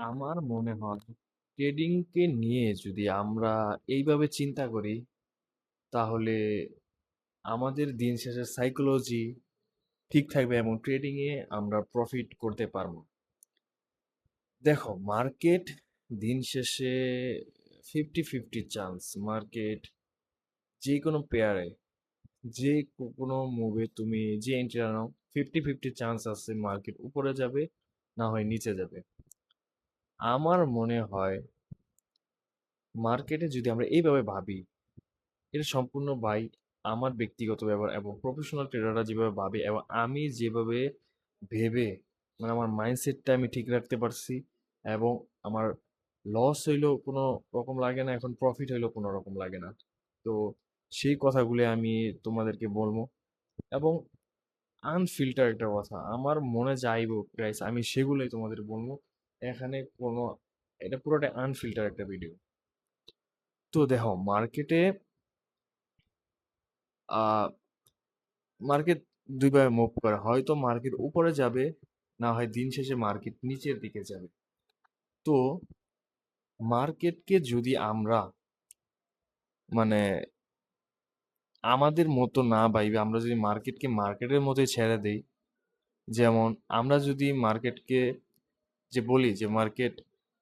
আমার মনে হয় ট্রেডিংকে নিয়ে যদি আমরা এইভাবে চিন্তা করি তাহলে আমাদের দিন শেষে সাইকোলজি ঠিক থাকবে এবং ট্রেডিং এ আমরা প্রফিট করতে পারবো। দেখো, মার্কেট দিন শেষে 50-50 চান্স। মার্কেট যে কোনো পেয়ারে, যে কোনো মুভে তুমি যে এন্ট্রি নাও, 50-50 চান্স আছে মার্কেট উপরে যাবে, না হয় নিচে যাবে। আমার মনে হয় মার্কেটে যদি আমরা এইভাবে ভাবি, এটা সম্পূর্ণ বাই আমার ব্যক্তিগত ব্যাপার এবং প্রফেশনাল ট্রেডাররা যেভাবে ভাবে এবং আমি যেভাবে ভেবে, মানে আমার মাইন্ডসেটটা আমি ঠিক রাখতে পারছি এবং আমার লস হইলেও কোনো রকম লাগে না, এখন প্রফিট হইলেও কোনো রকম লাগে না। তো সেই কথাগুলো আমি তোমাদেরকে বলবো এবং আনফিল্টার একটা কথা আমার মনে যাইব গাইস, আমি সেগুলোই তোমাদের বলবো। এখানে কোনো, এটা পুরোটা আনফিল্টার একটা ভিডিও। তো দেখো, মার্কেট দুইভাবে মুভ করে, হয়তো মার্কেট উপরে যাবে, না হয় দিন শেষে মার্কেট নিচের দিকে যাবে। তো মার্কেটকে যদি আমরা, মানে আমাদের মতো না ভাইবে আমরা যদি মার্কেটকে মার্কেটের মতোই ছেড়ে দেই, যেমন আমরা যদি মার্কেটকে যে বলি যে মার্কেট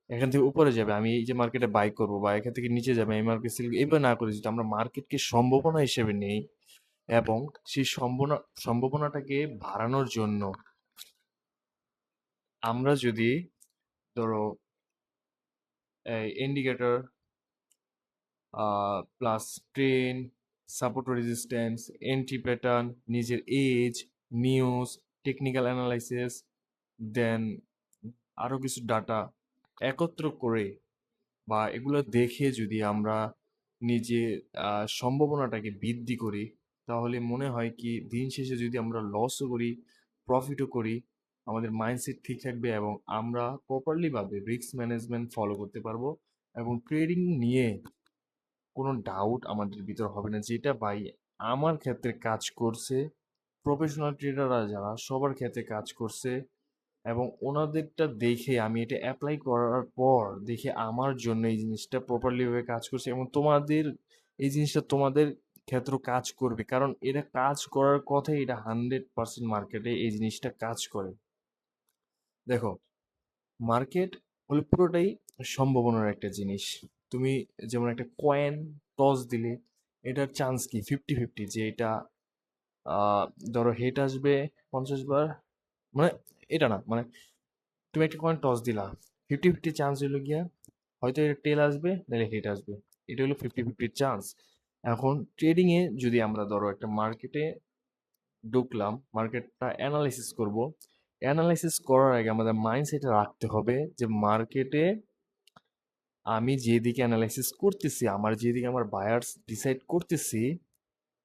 এখান থেকে উপরে যাবে, আমি এই যে মার্কেটে বাই করবো, বা এখান থেকে নিচে যাবে আমি মার্কেট সেল, এবার না করে যদি আমরা মার্কেটকে সম্ভাবনা হিসেবে নেই এবং সেই সম্ভাবনাটাকে বাড়ানোর জন্য আমরা যদি, ধরো, indicator plus train, support resistance, entry pattern, নিজের এজ, নিউজ, টেকনিক্যাল অ্যানালাইসিস, দেন আরও কিছু ডাটা একত্র করে বা এগুলো দেখে যদি আমরা নিজে সম্ভাবনাটাকে বৃদ্ধি করি, তাহলে মনে হয় কি দিন শেষে যদি আমরা লসও করি, প্রফিটও করি, আমাদের মাইন্ডসেট ঠিক থাকবে এবং আমরা প্রপারলি ভাবে রিস্ক ম্যানেজমেন্ট ফলো করতে পারবো এবং ট্রেডিং নিয়ে কোনো ডাউট আমাদের ভিতর হবে না। যেটা ভাই আমার ক্ষেত্রে কাজ করছে, প্রফেশনাল ট্রেডাররা যারা সবার ক্ষেত্রে কাজ করছে এবং ওনাদেরটা দেখে আমি এটা অ্যাপ্লাই করার পর দেখে আমার জন্য এই জিনিসটা প্রপারলি ভাবে কাজ করছে এবং তোমাদের এই জিনিসটা তোমাদের ক্ষেত্রেও কাজ করবে, কারণ এটা কাজ করার কথাই, এটা 100% মার্কেটে এই জিনিসটা কাজ করে। দেখো, মার্কেট হলো পুরোটাই সম্ভাবনার একটা জিনিস। তুমি যেমন একটা কয়েন টস দিলে, এটার চান্স কি 50-50 যে এটা আহ, ধরো হেড আসবে 50 বার, মানে এটা না, মানে তুমি একটা কয়েন টস দিলা, 50-50 চান্স হইলো গিয়া হয়তো এটা টেল আসবে নাহলে হেড আসবে। এটা হলো 50-50 চান্স। এখন ট্রেডিং এ যদি আমরা ধরো একটা মার্কেটে ঢুকলাম, মার্কেটটা অ্যানালাইসিস করব, অ্যানালাইসিস করার আগে আমাদের মাইন্ডসেটে রাখতে হবে যে মার্কেটে আমি যেদিকে অ্যানালাইসিস করতেছি, আমার যেদিকে আমার বায়ার্স ডিসাইড করতেছি,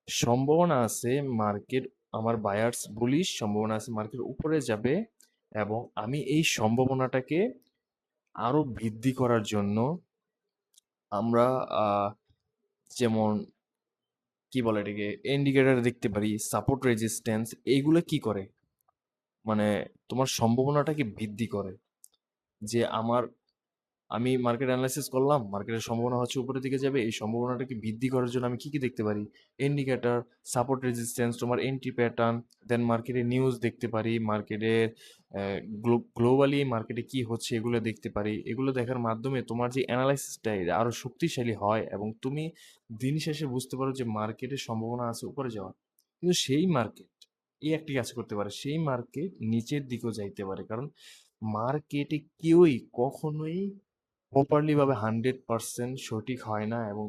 সম্ভাবনা আছে মার্কেট, আমার বায়ার্স বুলিশ, সম্ভাবনা আছে মার্কেট উপরে যাবে এবং আমি এই সম্ভাবনাটাকে আরো বৃদ্ধি করার জন্য আমরা যেমন কি বলে এটাকে, ইন্ডিকেটর দেখতে পারি, সাপোর্ট রেজিস্ট্যান্স, এইগুলো কি করে, মানে তোমার সম্ভাবনাটাকে বৃদ্ধি করে। যে আমি মার্কেট অ্যানালাইসিস করলাম, মার্কেটের সম্ভাবনা হচ্ছে উপরের দিকে যাবে, এই সম্ভাবনাটাকে বৃদ্ধি করার জন্য আমি কি কি দেখতে পারি, ইন্ডিকেটর, সাপোর্ট রেজিস্ট্যান্স, তোমার এন্ট্রি প্যাটার্ন, দেন মার্কেটের নিউজ দেখতে পারি, মার্কেটের গ্লোবালি মার্কেটে কি হচ্ছে এগুলো দেখতে পারি। এগুলো দেখার মাধ্যমে তোমার যে অ্যানালাইসিসটা আরো শক্তিশালী হয় এবং তুমি দিন শেষে বুঝতে পারো যে মার্কেটের সম্ভাবনা আছে উপরে যাওয়ার। কিন্তু সেই মার্কেট এই একটি কাজ করতে পারে, সেই মার্কেট নিচের দিকেও যাইতে পারে, কারণ মার্কেটে কেউই কখনোই প্রপারলি ভাবে 100% সঠিক হয় না এবং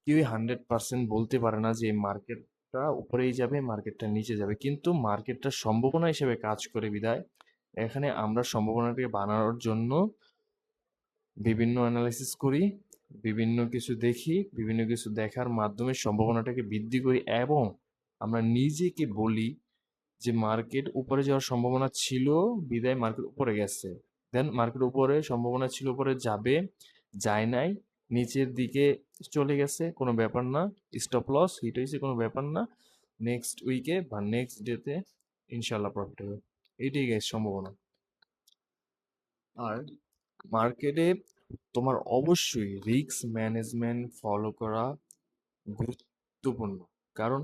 কেউই 100% বলতে পারে না যে মার্কেটটা উপরেই যাবে, মার্কেটটা নিচে যাবে, কিন্তু মার্কেটটা সম্ভাবনা হিসেবে কাজ করে বিধায় এখানে আমরা সম্ভাবনাটাকে বানানোর জন্য বিভিন্ন অ্যানালাইসিস করি, বিভিন্ন কিছু দেখি, বিভিন্ন কিছু দেখার মাধ্যমে সম্ভাবনাটাকে বৃদ্ধি করি এবং আমরা নিজেকে বলি যে মার্কেট উপরে যাওয়ার সম্ভাবনা ছিল বিদায় মার্কেট উপরে গেছে, দেন মার্কেট উপরে সম্ভাবনা ছিল উপরে যাবে, যায় নাই, নিচের দিকে চলে গেছে, কোনো ব্যাপার না, স্টপ লস হিট হয়েছে, কোনো ব্যাপার না, নেক্সট উইকে বা নেক্সট ডেতে ইনশাল্লাহ প্রফিট হবে। এইটাই গাইস সম্ভাবনা। আর মার্কেটে তোমার অবশ্যই রিস্ক ম্যানেজমেন্ট ফলো করা গুরুত্বপূর্ণ। কারণ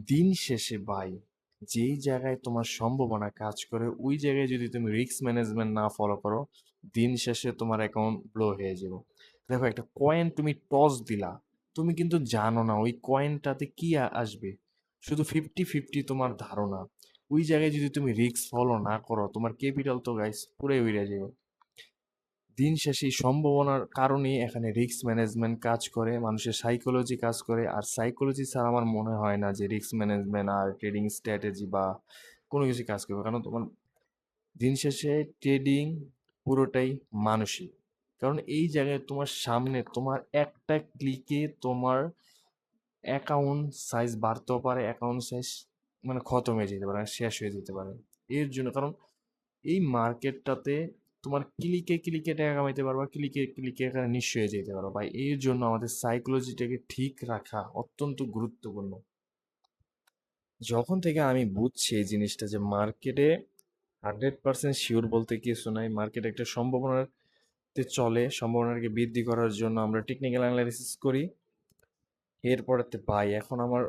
দিন শেষে ভাই, যেই জায়গায় তোমার সম্ভাবনা কাজ করে ওই জায়গায় যদি তুমি রিস্ক ম্যানেজমেন্ট না ফলো করো, দিন শেষে তোমার অ্যাকাউন্ট ব্লো হয়ে যাবে। দেখো, একটা কয়েন তুমি টস দিলা, তুমি কিন্তু জানো না ওই কয়েনটাতে কি আসবে, শুধু 50-50 তোমার ধারণা। ওই জায়গায় যদি তুমি রিস্ক ফলো না করো, তোমার ক্যাপিটাল তো গাইস পুরো উড়ে যাবে। দিন শেষে এই সম্ভাবনার কারণেই এখানে রিস্ক ম্যানেজমেন্ট কাজ করে, মানুষের সাইকোলজি কাজ করে। আর সাইকোলজি ছাড়া আমার মনে হয় না যে রিস্ক ম্যানেজমেন্ট আর ট্রেডিং স্ট্র্যাটেজি বা কোনো কিছু কাজ করবে। কারণ তোমার দিন শেষে ট্রেডিং পুরোটাই মানসিক। কারণ এই জায়গায় তোমার সামনে তোমার একটা ক্লিকে তোমার অ্যাকাউন্ট সাইজ বাড়তেও পারে, অ্যাকাউন্ট সাইজ মানে খতম হয়ে যেতে পারে, শেষ হয়ে যেতে পারে। এর জন্য কারণ এই মার্কেটটাতে তোমার ক্লিকে ক্লিকে টাকা কামাইতে পারবা, ক্লিকে ক্লিকে এখানে নিঃস্ব হয়ে যেতে পারো ভাই। এর জন্য আমাদের সাইকোলজিটাকে ঠিক রাখা অত্যন্ত গুরুত্বপূর্ণ। যখন থেকে আমি বুঝছি এই জিনিসটা যে মার্কেটে 100% শিওর বলতে কিছু নাই, মার্কেট একটা সম্ভাবনাতে চলে, সম্ভাবনাকে বৃদ্ধি করার জন্য আমরা টেকনিক্যাল অ্যানালাইসিস করি। এরপরেতে ভাই এখন আমার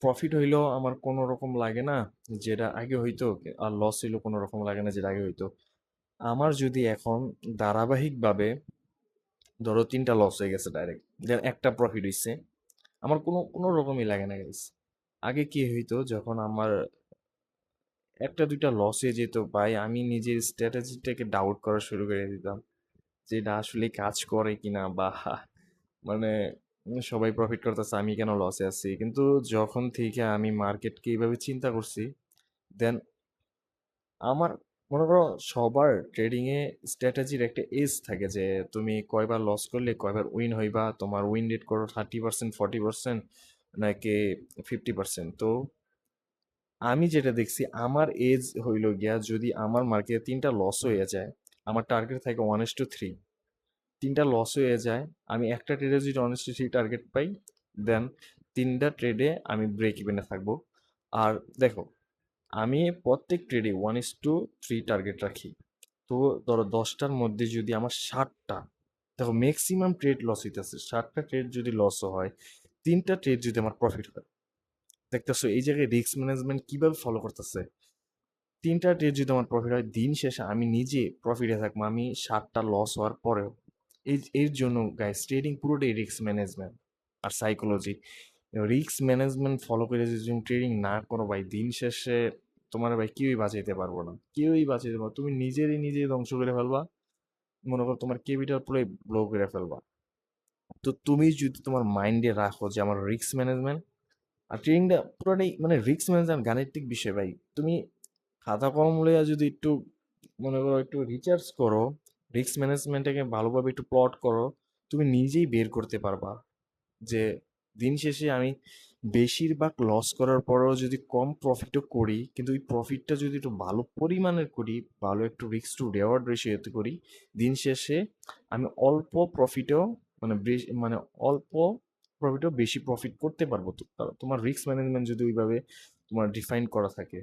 প্রফিট হইলেও আমার কোনো রকম লাগে না যেটা আগে হইতো, আর লস হইলেও কোনো রকম লাগে না যেটা আগে হইতো। আমার যদি এখন ধারাবাহিকভাবে ধরো 3টা লস হয়ে গেছে ডাইরেক্ট, দেন একটা প্রফিট হইছে, আমার কোনো কোনো রকমই লাগে না গাইস। আগে কি হইতো, যখন আমার একটা দুইটা লস হয়ে যেত ভাই, আমি নিজের স্ট্র্যাটেজিটাকে ডাউট করা শুরু করে দিতাম যে এটা আসলে কাজ করে কিনা, বা মানে সবাই প্রফিট করতেছে আমি কেন লসে আছি। কিন্তু যখন থেকে আমি মার্কেটকে এইভাবে চিন্তা করছি, দেন আমার মনে করো সবার ট্রেডিং এ স্ট্র্যাটেজির একটা এজ থাকে যে তুমি কয়বার লস করলে কয়বার উইন হইবা, তোমার উইন রেট করো 30%, 40% নাকি 50%। তো আমি যেটা দেখছি, আমার এজ হইল গিয়া যদি আমার মার্কেটে 3টা লস হয়ে যায়, আমার টার্গেট থাকে 1:3। 3টা লস হয়ে যায়, আমি একটা ট্রেডে যদি 1:3 টার্গেট পাই, দেন 3টা ট্রেডে আমি ব্রেক ইভেনে থাকবো। আর দেখো, আমি প্রত্যেক ট্রেডে 1:3 টার্গেট রাখি। তো ধরো 10টার মধ্যে যদি আমার 7টা, দেখো ম্যাক্সিমাম ট্রেড লস হইতেছে, 7টা ট্রেড যদি লসও হয়, 3টা ট্রেড যদি আমার প্রফিট হয়, দেখতেছো এই জায়গায় রিস্ক ম্যানেজমেন্ট কিভাবে ফলো করতেছে। 3টা ট্রেড যদি আমার প্রফিট হয়, দিন শেষে আমি নিজে প্রফিটে থাকবো, আমি 7টা লস হওয়ার পরেও। এর জন্য গাইস ট্রেডিং পুরোটাই রিস্ক ম্যানেজমেন্ট আর সাইকোলজি। রিস্ক ম্যানেজমেন্ট ফলো করে যদি তুমি ট্রেডিং না করো ভাই, দিন শেষে তোমার ভাই কেউই বাঁচাইতে পারবো না, কেউই বাঁচাইতে পারবো, তুমি নিজেই ধ্বংস করে ফেলবা। মনে করো তোমার ক্যাপিটাল পুরো ব্লো করে ফেলবা। তো তুমি যদি তোমার মাইন্ডে রাখো যে আমার রিস্ক ম্যানেজমেন্ট আর ট্রেডিংটা পুরোটাই মানে রিস্ক ম্যানেজমেন্ট গাণিতিক বিষয় ভাই, তুমি খাতা কলম লইয়া যদি একটু মনে করো একটু রিসার্চ করো, রিস্ক ম্যানেজমেন্টটাকে ভালোভাবে একটু প্লট করো, তুমি নিজেই বের করতে পারবা যে দিন শেষে আমি বেশিরভাগ লস করার পরেও যদি কম প্রফিটও করি, কিন্তু ওই প্রফিটটা যদি একটু ভালো পরিমাণের করি, ভালো একটু রিস্ক টু রেওয়ার্ড রেশিওতে করি, দিন শেষে আমি অল্প প্রফিটেও মানে মানে অল্প প্রফিটেও বেশি প্রফিট করতে পারবো। তো তোমার রিস্ক ম্যানেজমেন্ট যদি ওইভাবে তোমার ডিফাইন করা থাকে,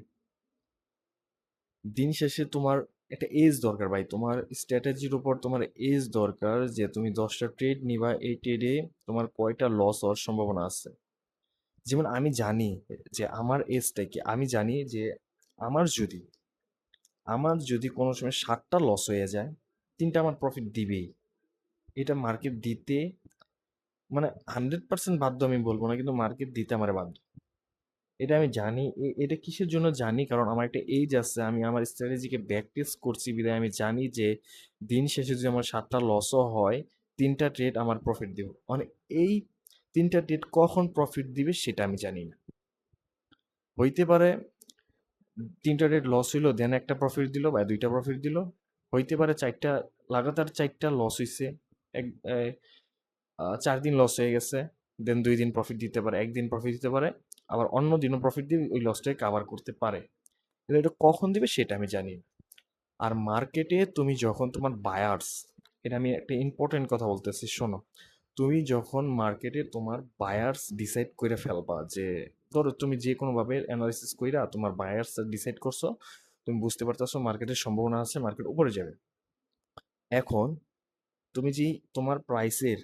দিন শেষে তোমার একটা এজ দরকার ভাই, তোমার স্ট্র্যাটেজির উপর তোমার এজ দরকার যে তুমি 10টা ট্রেড নিবা, এই ট্রেডে তোমার কয়টা লস হওয়ার সম্ভাবনা আছে। যেমন আমি জানি যে আমার এজটা কি, আমি জানি যে আমার যদি আমার যদি কোনো সময় 7টা লস হয়ে যায়, 3টা আমার প্রফিট দিবেই। এটা মার্কেট দিতে মানে 100% বাধ্য আমি বলবো না, কিন্তু মার্কেট দিতে আমার বাধ্য। এটা আমি জানি। এটা কিসের জন্য জানি, কারণ আমার একটা এজ আছে, আমি আমার স্ট্র্যাটেজিকে ব্যাক টেস্ট করছি বিধায় আমি জানি যে দিন শেষে যদি আমার 7টা লসও হয়, 3টা ট্রেড আমার প্রফিট দিব। মানে এই 3টা ট্রেড কখন প্রফিট দিবে সেটা আমি জানি না। হইতে পারে 3টা ট্রেড লস হইলো, দেন একটা প্রফিট দিল বা 2টা প্রফিট দিল। হইতে পারে 4টা লাগাতার 4টা লস হইছে, এক 4 দিন লস হয়ে গেছে, দেন 2 দিন প্রফিট দিতে পারে, একদিন প্রফিট দিতে পারে, আবার অন্য দিনও প্রফিট দিয়ে ওই লসটাকে কাভার করতে পারে। কিন্তু এটা কখন দিবে সেটা আমি জানি না। আর মার্কেটে তুমি যখন তোমার বায়ার্স, এটা আমি একটা ইম্পর্টেন্ট কথা বলতেছি শোনো, তুমি যখন মার্কেটে তোমার বায়ার্স ডিসাইড করে ফেলবা যে ধরো তুমি যে কোনোভাবে অ্যানালাইসিস কইরা তোমার বায়ার্স ডিসাইড করছো, তুমি বুঝতে পারতেছো মার্কেটের সম্ভাবনা আছে, মার্কেট উপরে যাবে। এখন তুমি যে তোমার প্রাইসের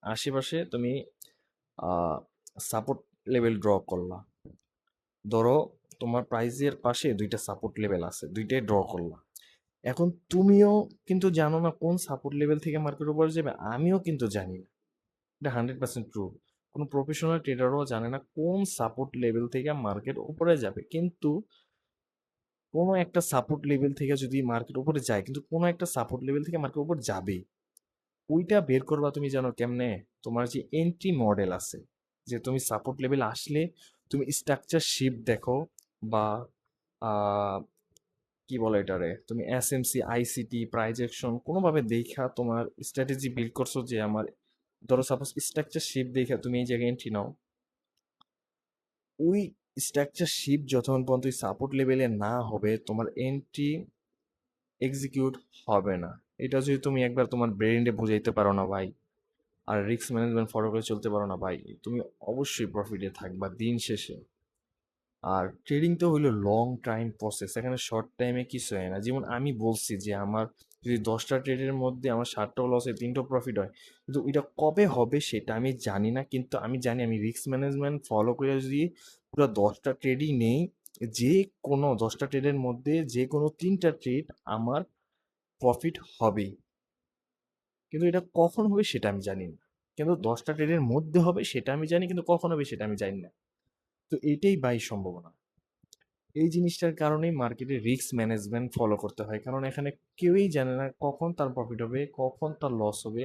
আশেপাশে তুমি সাপোর্ট লেভেল ড্র করলা, ধরো তোমার প্রাইসের পাশে দুইটা সাপোর্ট লেভেল আছে, দুইটাই ড্র করলা। এখন তুমিও কিন্তু জানো না কোন সাপোর্ট লেভেল থেকে মার্কেট উপরে যাবে, আমিও কিন্তু জানি না। এটা 100% ট্রু। কোনো প্রফেশনাল ট্রেডারও জানে না কোন সাপোর্ট লেভেল থেকে মার্কেট উপরে যাবে। কিন্তু কোনো একটা সাপোর্ট লেভেল থেকে যদি মার্কেট উপরে যায়, কিন্তু কোনো একটা সাপোর্ট লেভেল থেকে মার্কেট উপরে যাবে, ওইটা বের করবা তুমি জানো কেমনে? তোমার যে এন্ট্রি মডেল আছে, যে তুমি সাপোর্ট লেভেল আসলে তুমি স্ট্রাকচার শিপ দেখো, বা আহ, কি বলে এটারে, তুমি এসএমসি আইসিটি প্রাইজেকশন কোনোভাবে দেখা তোমার স্ট্র্যাটেজি বিল্ড করছো যে আমার, ধরো সাপোজ স্ট্রাকচার শিপ দেখা তুমি এই জায়গায় এন্ট্রি নাও। ওই স্ট্রাকচার শিপ যতক্ষণ পর্যন্ত সাপোর্ট লেভেলে না হবে তোমার এন্ট্রি এক্সিকিউট হবে না। এটা যদি তুমি একবার তোমার ব্রেইনে বুঝাইতে পারো না ভাই, আর রিস্ক ম্যানেজমেন্ট ফলো করে চলতে পারো না ভাই, তুমি অবশ্যই প্রফিটে থাকবা দিন শেষে। আর ট্রেডিং তো হইলো লং টাইম প্রসেস, এখানে শর্ট টাইমে কিছু হয় না। যেমন আমি বলছি যে আমার যদি 10টা ট্রেডের মধ্যে আমার 7টাও লস হয়, 3টো প্রফিট হয়, কিন্তু ওইটা কবে হবে সেটা আমি জানি না। কিন্তু আমি জানি আমি রিস্ক ম্যানেজমেন্ট ফলো করে যদি পুরো 10টা ট্রেডই নেই, যে কোনো 10টা ট্রেডের মধ্যে যে কোনো 3টা ট্রেড আমার প্রফিট হবেই। কিন্তু এটা কখন হবে সেটা আমি জানি না। কিন্তু 10টা ট্রেডের মধ্যে হবে সেটা আমি জানি, কিন্তু কখন হবে সেটা আমি জানি না। তো এইটাই বাই সম্ভাবনা। এই জিনিসটার কারণেই মার্কেটে রিস্ক ম্যানেজমেন্ট ফলো করতে হয়, কারণ এখানে কেউই জানে না কখন তার প্রফিট হবে কখন তার লস হবে।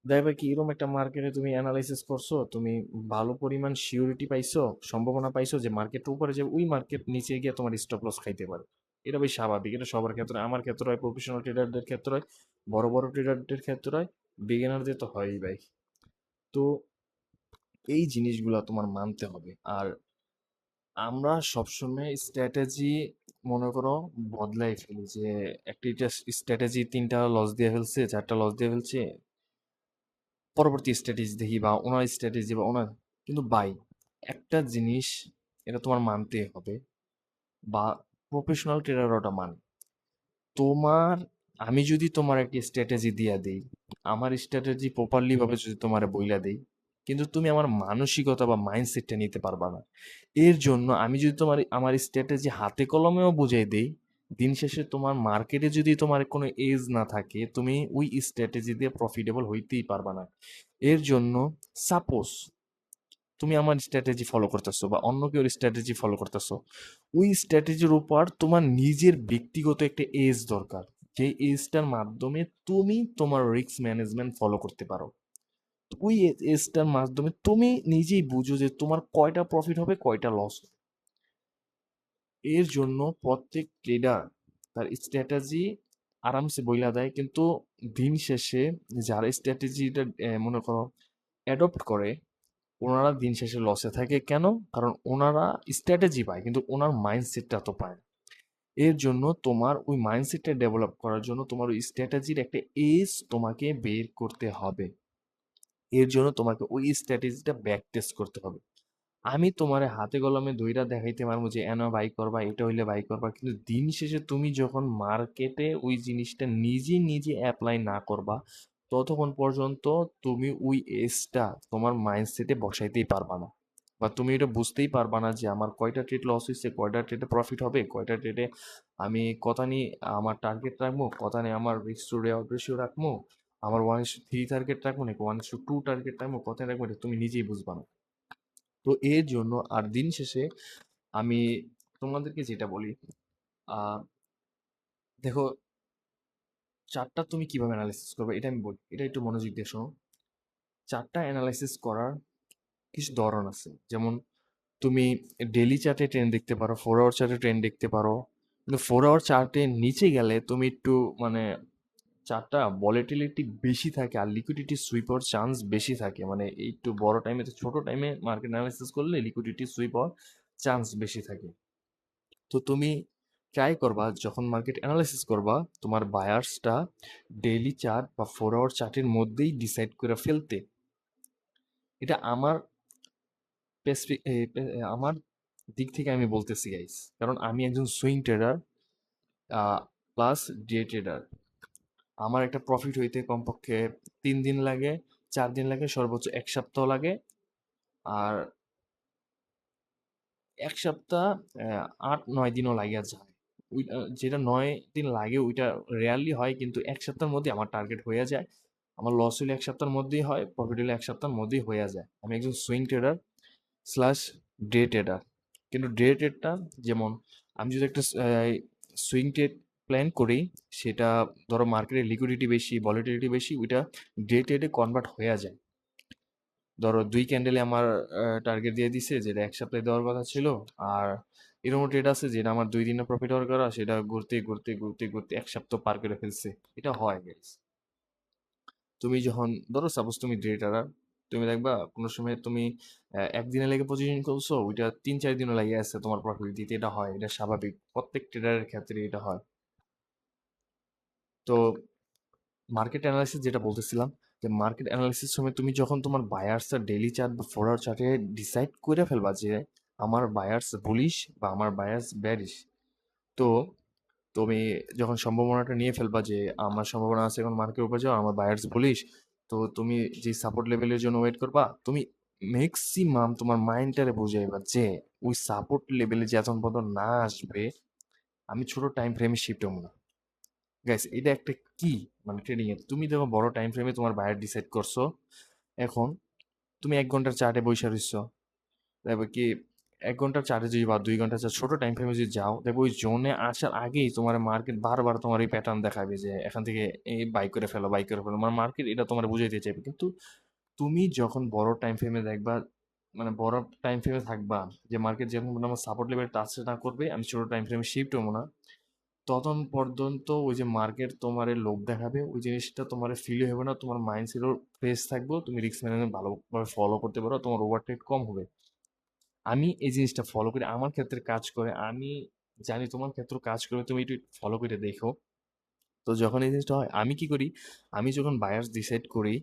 দেখবে কি এরকম একটা মার্কেটে তুমি অ্যানালাইসিস করছো, তুমি ভালো পরিমাণ সিউরিটি পাইছো, সম্ভাবনা পাইছো যে মার্কেট উপরে যাবে, ওই মার্কেট নিচে গিয়ে তোমার স্টপ লস খাইতে পারে। এটা বেশ স্বাভাবিক, এটা সবার ক্ষেত্রে, আমার ক্ষেত্রে হয়, প্রফেশনাল ট্রেডারদের ক্ষেত্রে হয়, বড় বড় ট্রেডারদের ক্ষেত্রে হয়, বিগিনারদের তো হয়ই ভাই। তো এই জিনিসগুলো তোমার মানতে হবে। আর আমরা সবসময় স্ট্র্যাটেজি মনে করো বদলাই ফেলি, যে একটা স্ট্র্যাটেজি 3টা লস দিয়ে ফেলছে, 4টা লস দিয়ে ফেলছে, পরবর্তী স্ট্র্যাটেজি দেখি বা ওনার স্ট্র্যাটেজি বা ওনার। কিন্তু বাই, একটা জিনিস এটা তোমার মানতে হবে, বা প্রফেশনাল ট্রেডার ওটা মানে, তোমার, আমি যদি তোমার একটা স্ট্র্যাটেজি দিয়া দেই, আমার স্ট্র্যাটেজি প্রপারলি ভাবে যদি তোমার বইলা দেই, কিন্তু তুমি আমার মানসিকতা বা মাইন্ডসেটটা নিতে পারবা না। এর জন্য আমি যদি তোমার আমার স্ট্র্যাটেজি হাতে কলমেও বুঝাই দেই, দিন শেষে তোমার মার্কেটে যদি তোমার কোনো এজ না থাকে, তুমি ওই স্ট্র্যাটেজি দিয়ে প্রফিটেবল হইতেই পারবা না। এর জন্য সাপোজ তুমি আমার স্ট্র্যাটেজি ফলো করতেছো বা অন্য কেউ স্ট্র্যাটেজি ফলো করতেছো, ওই স্ট্র্যাটেজির উপর তোমার নিজের ব্যক্তিগত একটা এজ দরকার, যে এজটার মাধ্যমে তুমি তোমার রিস্ক ম্যানেজমেন্ট ফলো করতে পারো। তো ওই এজটার মাধ্যমে তুমি নিজেই বুঝো যে তোমার কয়টা প্রফিট হবে কয়টা লস হবে। এর জন্য প্রত্যেক ট্রেডার তার স্ট্র্যাটেজি আরামসে বইলা দেয়, কিন্তু দিন শেষে যারা স্ট্র্যাটেজিটা মনে করো অ্যাডপ্ট করে, ওনারা দিন শেষে লসে থাকে কেন? কারণ ওনারা স্ট্র্যাটেজি পায় কিন্তু ওনার মাইন্ডসেটটা তো পায় না। এর জন্য তোমার ওই মাইন্ডসেটটা ডেভেলপ করার জন্য তোমার ওই স্ট্র্যাটেজির একটা এজ তোমাকে বের করতে হবে। এর জন্য তোমাকে ওই স্ট্র্যাটেজিটা ব্যাক টেস্ট করতে হবে। আমি তোমারে হাতে কলমে ধইরা দেখাইতে পারবো যে এনা বাই করবা, এটা হইলে বাই করবা, কিন্তু দিন শেষে তুমি যখন মার্কেটে ওই জিনিসটা নিজে নিজে অ্যাপ্লাই না করবা, ততক্ষণ পর্যন্ত তুমি ওই এজটা তোমার মাইন্ডসেটে বসাইতেই পারবা না। বা তুমি এটা বুঝতেই পারবা না যে আমার কয়টা ট্রেড লস হয়েছে, কয়টা ট্রেডে প্রফিট হবে, কয়টা ট্রেডে আমি কথা নিয়ে আমার টার্গেট রাখবো, কথা নিয়ে আমার রিস্ক টু রেওয়ার্ড রেশিও রাখবো, আমার 1:3 টার্গেট রাখবো নাকি 1:2 টার্গেট রাখবো, কথা রাখবো, এটা তুমি নিজেই বুঝবা না। তো এর জন্য আর দিন শেষে আমি তোমাদেরকে যেটা বলি, আহ দেখো, চার্টটা তুমি কিভাবে অ্যানালাইসিস করবে এটা আমি বলি, এটা একটু মনোযোগ দিয়ে শোনো। চার্টটা অ্যানালাইসিস করার কিছু ধরন আছে, যেমন তুমি ডেইলি চার্টে ট্রেন্ড দেখতে পারো, 4 আওয়ার চার্টে ট্রেন্ড দেখতে পারো, কিন্তু 4 আওয়ার চার্টে নিচে গেলে তুমি একটু মানে চার্টটা ভলিটিলিটি বেশি থাকে আর লিকুইডিটি সুইপ হওয়ার চান্স বেশি থাকে, মানে এই একটু বড় টাইমে, ছোট টাইমে মার্কেট অ্যানালাইসিস করলে লিকুইডিটি সুইপ হওয়ার চান্স বেশি থাকে। তো তুমি ট্রাই করবা যখন মার্কেট অ্যানালাইসিস করবা, তোমার বায়ার্সটা ডেইলি চার্ট বা 4 আওয়ার চার্টের মধ্যেই ডিসাইড করে ফেলতে। এটা আমার আমার দিক থেকে আমি বলতেছি গাইস, কারণ আমি একজন swing trader plus day trader. আমার একটা প্রফিট হইতে কমপক্ষে 3 দিন লাগে, 4 দিন লাগে, সর্বোচ্চ 1 সপ্তাহ লাগে। আর 1 সপ্তাহ 8-9 দিনও লাগিয়া যায়। যেটা 9 দিন লাগে ওইটা রেয়ারলি হয়, কিন্তু 1 সপ্তাহের মধ্যে আমার টার্গেট হয়ে যায়। আমার লস হলে 1 সপ্তাহের মধ্যেই হয়, প্রফিট হলে 1 সপ্তাহের মধ্যেই হয়ে যায়। আমি একজন swing trader slash day trader. কিন্তু ডে ট্রেডটা যেমন, আমি যদি একটা সুইং ট্রেড প্ল্যান করি, সেটা ধরো মার্কেটে লিকুইডিটি বেশি, ভলিটিলিটি বেশি, ওইটা ডে ট্রেডে কনভার্ট হয়ে যায়। ধরো 2 ক্যান্ডেলে আমার টার্গেট দিয়ে দিছে, যেটা 1 সপ্তাহে দেওয়ার কথা ছিল। আর এরকম ট্রেড আছে যেটা আমার 2 দিনে প্রফিট হওয়ার করা, সেটা ঘুরতে ঘুরতে ঘুরতে ঘুরতে 1 সপ্তাহ পার করে ফেলছে। এটা হয় guys। তুমি যখন ধরো সাপোজ তুমি ডে ট্রেডার, তুমি দেখবা কোনো সময় তুমি একদিনে লেগে পজিশন করছো, ওইটা 3-4 দিনও লাগে আছে তোমার প্রফিট দিতে। এটা হয়, এটা স্বাভাবিক, প্রত্যেক ট্রেডারের ক্ষেত্রে এটা হয়। তো মার্কেট অ্যানালাইসিস যেটা বলতেছিলাম, যে মার্কেট অ্যানালাইসিস সময় তুমি যখন তোমার বায়ার্সের ডেইলি চার্ট বা 4 আওয়ার চার্টে ডিসাইড করে ফেলবা যে আমার বায়ার্স বুলিশ বা আমার বায়ার্স ব্যারিশ, তো তুমি যখন সম্ভাবনাটা নিয়ে ফেলবা যে আমার সম্ভাবনা আছে এখন মার্কেট উপরে যাও, আমার বায়ার্স বুলিশ, তো তুমি যে সাপোর্ট লেভেলের জন্য ওয়েট করবা। তুমি ম্যাক্সিমাম তোমার মাইন্ডটারে বুঝাইবা যে ওই সাপোর্ট লেভেলে যে এখন পর্যন্ত না আসবে, আমি ছোট টাইম ফ্রেমে শিফট হবো না। গাইস, এটা একটা কি, মানে ট্রেডিং এর তুমি দেখো বড় টাইম ফ্রেমে তোমার বায়ার ডিসাইড করছো। এখন তুমি 1 ঘন্টার চার্টে বসে রইছো, দেখবে কি 1 ঘন্টার চার্টে যদি বা 2 ঘন্টার চার্ট ছোট টাইম ফ্রেমে যদি যাও, দেখবে ওই জোনে আসার আগেই তোমার মার্কেট বারবার তোমার এই প্যাটার্ন দেখাবে যে এখান থেকে এই বাই করে ফেলো, বাই করে ফেলো। মানে মার্কেট এটা তোমার বুঝাইতে চাইবে। কিন্তু তুমি যখন বড় টাইম ফ্রেমে দেখবা, মানে বড় টাইম ফ্রেমে থাকবা, যে মার্কেট যখন আমার সাপোর্ট লেভেল টাচ না করবে, আমি ছোট টাইম ফ্রেমে শিফট হবো না, ততক্ষণ পর্যন্ত ওই যে মার্কেট তোমারে লোভ দেখাবে, ওই জিনিসটা তোমার ফিল হবে না, তোমার মাইন্ডসেটও ফ্রেশ থাকবে, তুমি রিস্ক ম্যানেজমেন্ট ভালোভাবে ফলো করতে পারো, তোমার ওভারটেক কম হবে। আমি এই জিনিসটা ফলো করি, আমার ক্ষেত্রে কাজ করে, আমি জানি তোমার ক্ষেত্রেও কাজ করে, তুমি একটু ফলো করে দেখো। তো যখন এই জিনিসটা হয়, আমি কি করি, আমি যখন বায়ার্স ডিসাইড করি,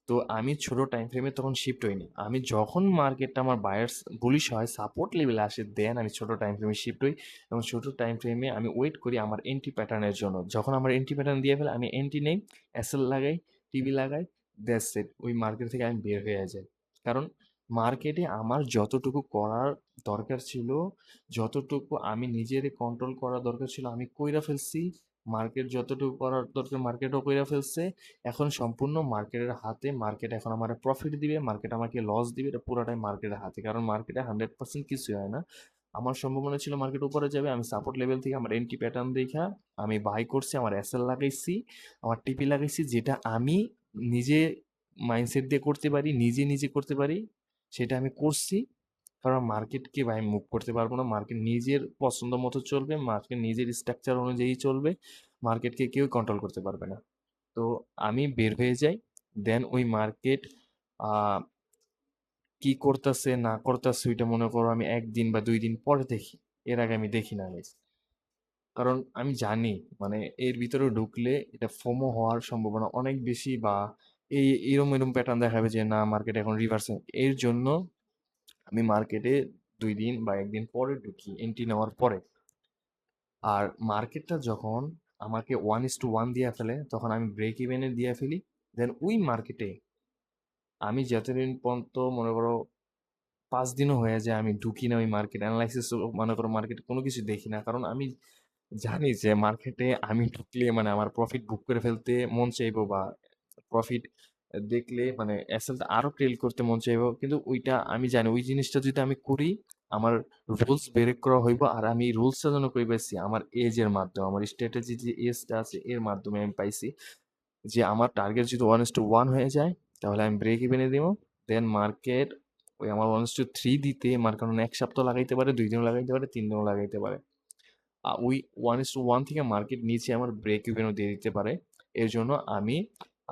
তো আমি ছোট টাইম ফ্রেমে তখন শিফট হইনি। আমি যখন মার্কেটটা আমার বায়ার্স বুলিশ হয়, সাপোর্ট লেভেলে আসে, দেন আমি ছোট টাইম ফ্রেমে শিফট হই। এবং ছোট টাইম ফ্রেমে আমি ওয়েট করি আমার এন্ট্রি প্যাটার্নের জন্য। যখন আমার এন্ট্রি প্যাটার্ন দিয়ে ফেলে, আমি এন্ট্রি নেই, এসএল লাগাই, টিভি লাগাই, দ্যাটস ইট। ওই মার্কেট থেকে আমি বের হয়ে যাই। কারণ মার্কেটে আমার যতটুকু করার দরকার ছিল, যতটুকু আমি নিজের কন্ট্রোল করার দরকার ছিল, আমি কইরা ফেলছি। মার্কেট যতটুকু করার দরকার মার্কেটও কইরা ফেলছে। এখন সম্পূর্ণ মার্কেটের হাতে। মার্কেট এখন আমার প্রফিট দিবে, মার্কেট আমাকে লস দিবে, এটা পুরোটাই মার্কেটের হাতে। কারণ মার্কেটে 100% কিছুই হয় না। আমার সম্ভাবনা ছিল মার্কেট উপরে যাবে, আমি সাপোর্ট লেভেল থেকে আমার এন্ট্রি প্যাটার্ন দেখা আমি বাই করছি, আমার এসএল লাগাইছি, আমার টিপি লাগাইছি, যেটা আমি নিজে মাইন্ডসেট দিয়ে করতে পারি, নিজে নিজে করতে পারি, সেটা আমি করছি। কারণ মার্কেটকে ভাই মুভ করতে পারবো না, মার্কেট নিজের পছন্দ মতো চলবে, মার্কেট নিজের স্ট্রাকচার অনুযায়ী চলবে, মার্কেটকে কেউ কন্ট্রোল করতে পারবে না। তো আমি বের হয়ে যাই, দেন ওই মার্কেট কি করতেছে না করতেছে ওইটা মনে করো আমি 1 দিন বা 2 দিন পরে দেখি, এর আগে আমি দেখি না guys। কারণ আমি জানি মানে এর ভিতরে ঢুকলে এটা ফোমো হওয়ার সম্ভাবনা অনেক বেশি, বা এরম এরম প্যাটার্ন দেখাবে যে না মার্কেট এখন রিভার্সে। এর জন্য আমি মার্কেটে 2 দিন বা 1 দিন পরে ঢুকি, এন্ট্রি নেওয়ার পরে। আর মার্কেটটা যখন আমাকে 1:1 দিয়ে ফেলে, তখন আমি ব্রেক ইভেনে দিয়ে ফেলি। দেন ওই মার্কেটে আমি যতদিন পর্যন্ত মনে করো 5 দিনও হয়ে যায় আমি ঢুকি না ওই মার্কেট অ্যানালাইসিস, মনে করো মার্কেট কোনো কিছু দেখি না। কারণ আমি জানি যে মার্কেটে আমি ঢুকলে মানে আমার প্রফিট বুক করে ফেলতে মন চাইবো, বা প্রফিট দেখলে মানে এসএলটা আরো ট্রেল করতে মন চাইবো। কিন্তু ওইটা আমি জানি ওই জিনিসটা যদি আমি করি, আমার রুলস ব্রেক করা হইব। আর আমি রুলসটা যেন কই পাইছি আমার এজের মাধ্যমে, আমার স্ট্র্যাটেজি যে এজটা আছে এর মাধ্যমে আমি পাইছি যে আমার টার্গেট যদি 1:1 হয়ে যায়, তাহলে আমি ব্রেক ইভেনে দিব। দেন মার্কেট ওই আমার 1:3 দিতে মার্কেট 1 সপ্তাহ লাগাইতে পারে, 2 দিনও লাগাইতে পারে, 3 দিনও লাগাইতে পারে। ওই 1:1 থেকে মার্কেট নিচে আমার ব্রেক ইভেনও দিয়ে দিতে পারে। এর জন্য আমি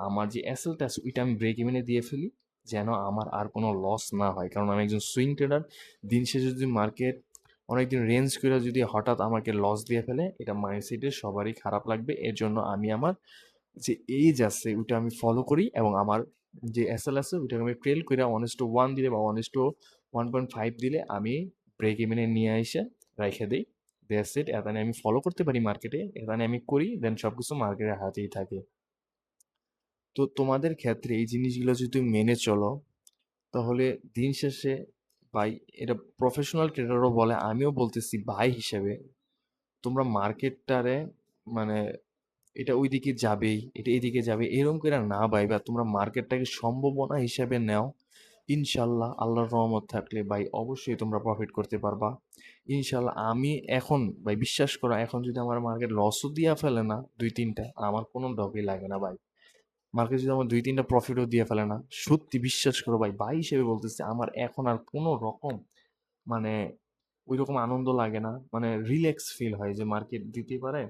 আমার যে এসএলটা আছে ওইটা আমি ব্রেক ইভেনে দিয়ে ফেলি, যেন আমার আর কোনো লস না হয়। কারণ আমি একজন সুইং ট্রেডার, দিন শেষে যদি মার্কেট অনেকদিন রেঞ্জ করে যদি হঠাৎ আমাকে লস দিয়ে ফেলে, এটা মাইন্ডসেটে সবারই খারাপ লাগবে। এর জন্য আমি আমার যে এজ আছে ওইটা আমি ফলো করি, এবং আমার যে এসএল আছে ওইটাকে আমি ট্রেল করে 1:1 দিলে বা 1:1.5 দিলে আমি ব্রেক ইভেনে নিয়ে এসে রাইখে দিই। That's it. এখানে আমি ফলো করতে পারি মার্কেটে, এখানে আমি করি, দেন সবকিছু মার্কেটের হাতেই থাকে। তো তোমাদের ক্ষেত্রে এই জিনিসগুলো যদি তুমি মেনে চলো, তাহলে দিন শেষে ভাই, এটা প্রফেশনাল ট্রেডারও বলে, আমিও বলতেছি ভাই হিসেবে, তোমরা মার্কেটটারে মানে এটা ওইদিকে যাবেই, এটা এইদিকে যাবে এরকম করে না ভাইবা, তোমরা মার্কেটটাকে সম্ভাবনা হিসেবে নাও। ইনশাল্লাহ আল্লাহর রহমত থাকলে ভাই অবশ্যই তোমরা প্রফিট করতে পারবা। ইনশাল্লাহ আমি এখন ভাই বিশ্বাস করো, এখন যদি আমার মার্কেট লসও দিয়া ফেলে না 2-3টা, আমার কোনো ডরই লাগে না ভাই। মার্কেট যদি আমার 2-3টা প্রফিটও দিয়ে ফেলে না, সত্যি বিশ্বাস করো ভাই, ভাই হিসেবে বলতেছি, আমার এখন আর কোনো রকম মানে ওইরকম আনন্দ লাগে না, মানে রিল্যাক্স ফিল হয় যে মার্কেট দিতে পারে।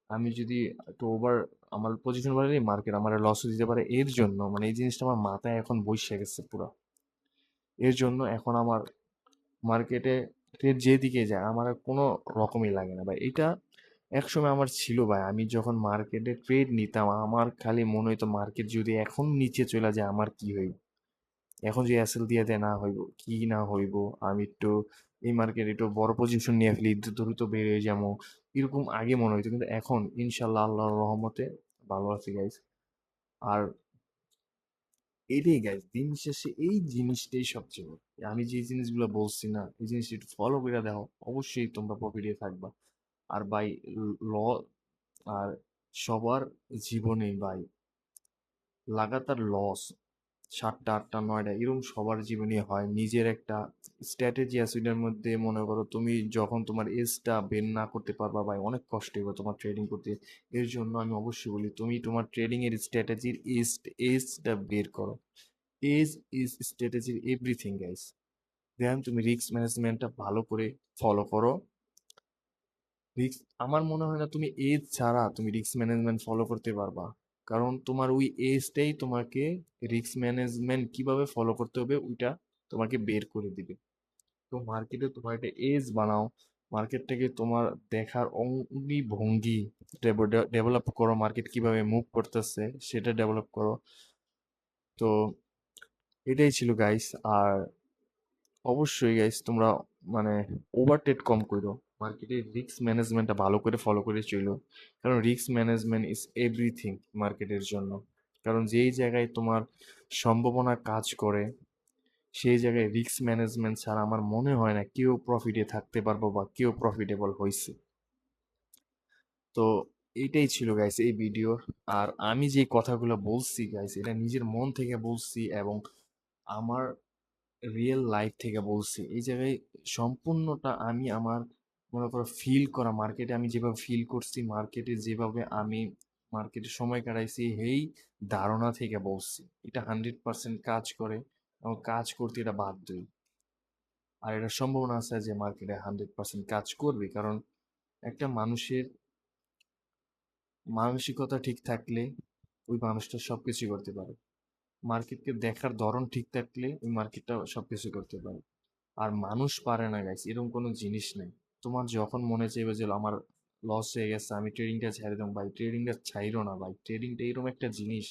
আমি যদি একটু ওভার আমার পজিশন বাড়ালে মার্কেট আমার লসও দিতে পারে, এর জন্য মানে এই জিনিসটা আমার মাথায় এখন বসে গেছে পুরো। এর জন্য এখন আমার মার্কেটে ট্রেড যেদিকে যায় আমার আর কোনো রকমই লাগে না ভাই। এটা একসময় আমার ছিল ভাই, আমি যখন মার্কেটে ট্রেড নিতাম আমার খালি মনে হইতো মার্কেট যদি এখন নিচে চলে যায় আমার কি হইব, এখন যে এসএল দিয়ে দেয় না হইব কি না হইব, আমি একটু এই মার্কেটে একটু বড় পজিশন নিয়ে ফেলি, দ্রুত বের হয়ে যাবো, এরকম আগে মনে হইতো। কিন্তু এখন ইনশাল্লাহ আল্লাহর রহমতে ভালো আছি গাইস। আর এটাই গাইস, দিন শেষে এই জিনিসটাই সবচেয়ে বড়। আমি যে জিনিসগুলো বলছি না, এই জিনিসটা একটু ফলো করে দেখো, অবশ্যই তোমরা প্রফিটে থাকবা। আর ভাই ল আর সবার জীবনে ভাই লাগাতার লস 7টা 8টা 9টা এরকম সবার জীবনে হয়। নিজের একটা স্ট্র্যাটেজি আছে, এটার মধ্যে মনে করো তুমি যখন তোমার এজটা বের না করতে পারবা ভাই, অনেক কষ্ট হবে তোমার ট্রেডিং করতে। এর জন্য আমি অবশ্যই বলি তুমি তোমার ট্রেডিং এর স্ট্র্যাটেজির এজটা বের করো। এজ ইজ স্ট্র্যাটেজির এভরিথিং গাইস। দেন তুমি রিস্ক ম্যানেজমেন্টটা ভালো করে ফলো করো। রিস্ক, আমার মনে হয় না তুমি এজ ছাড়া তুমি রিস্ক ম্যানেজমেন্ট ফলো করতে পারবা, কারণ তোমার ওই এজটাই তোমাকে রিস্ক ম্যানেজমেন্ট কিভাবে ফলো করতে হবে ওইটা তোমাকে বের করে দিবে। তো মার্কেটে তোমার একটা এজ বানাও, মার্কেটটাকে তোমার দেখার অঙ্গি ভঙ্গি ডেভেলপ করো, মার্কেট কিভাবে মুভ করতেছে সেটা ডেভেলপ করো। তো এটাই ছিল গাইস। আর অবশ্যই গাইস তোমরা মানে ওভার ট্রেড কম করো, মার্কেটে রিস্ক ম্যানেজমেন্টটা ভালো করে ফলো করে চলো, কারণ রিস্ক ম্যানেজমেন্ট ইজ এভরিথিং মার্কেটের জন্য। কারণ যেই জায়গায় তোমার সম্ভাবনা কাজ করে সেই জায়গায় রিস্ক ম্যানেজমেন্ট ছাড়া আমার মনে হয় না কেউ প্রফিটে থাকতে পারবো বা কেউ প্রফিটেবল হয়েছে। তো এইটাই ছিল গাইস এই ভিডিওর। আর আমি যে কথাগুলো বলছি গাইস এটা নিজের মন থেকে বলছি, এবং আমার রিয়েল লাইফ থেকে বলছি। এই জায়গায় সম্পূর্ণটা আমি আমার মনে করো ফিল করা, মার্কেটে আমি যেভাবে ফিল করছি, মার্কেটে যেভাবে আমি মার্কেটে সময় কাটাইছি, এই ধারণা থেকে বলছি। এটা 100% কাজ করে এবং কাজ করতে এটা বাধ্যই। আর এটা সম্ভাবনা আছে যে মার্কেটে 100% কাজ করবে, কারণ একটা মানুষের মানসিকতা ঠিক থাকলে ওই মানুষটা সবকিছু করতে পারে। মার্কেটকে দেখার ধরন ঠিক থাকলে ওই মার্কেটটা সবকিছু করতে পারে। আর মানুষ পারে না গাইস, এরকম কোনো জিনিস নেই। তোমার যখন মনে চাইবে যে আমার লস হয়ে গেছে আমি ট্রেডিংটা ছেড়ে দেবো, ভাই ট্রেডিংটা ছাইরো না ভাই। ট্রেডিংটা এরকম একটা জিনিস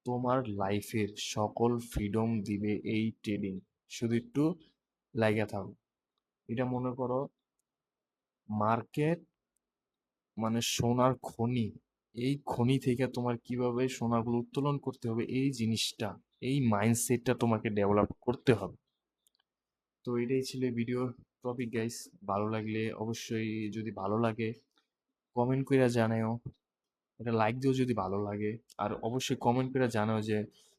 তোমার লাইফের সকল ফ্রিডম দিবে এই ট্রেডিং। শুধু একটু লাইগা থাকো। এটা মনে করো মার্কেট মানে সোনার খনি, এই খনি থেকে তোমার কিভাবে সোনাগুলো উত্তোলন করতে হবে এই জিনিসটা, এই মাইন্ডসেটটা তোমাকে ডেভেলপ করতে হবে। তো এটাই ছিল ভিডিওর টপিক গাইস। ভালো লাগলে অবশ্যই, যদি ভালো লাগে কমেন্ট করে জানাও, এটা লাইক দিও যদি ভালো লাগে। আর অবশ্যই কমেন্ট করে জানাও যে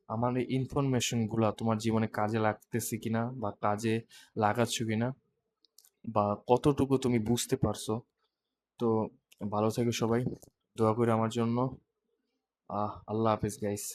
আমার এই ইনফরমেশনগুলো তোমার জীবনে কাজে লাগতেছে কিনা বা কাজে লাগাচ্ছ কিনা, বা কতটুকু তুমি বুঝতে পারছো। তো ভালো থেকো সবাই, দোয়া করে আমার জন্য। আল্লাহ হাফেজ গাইস।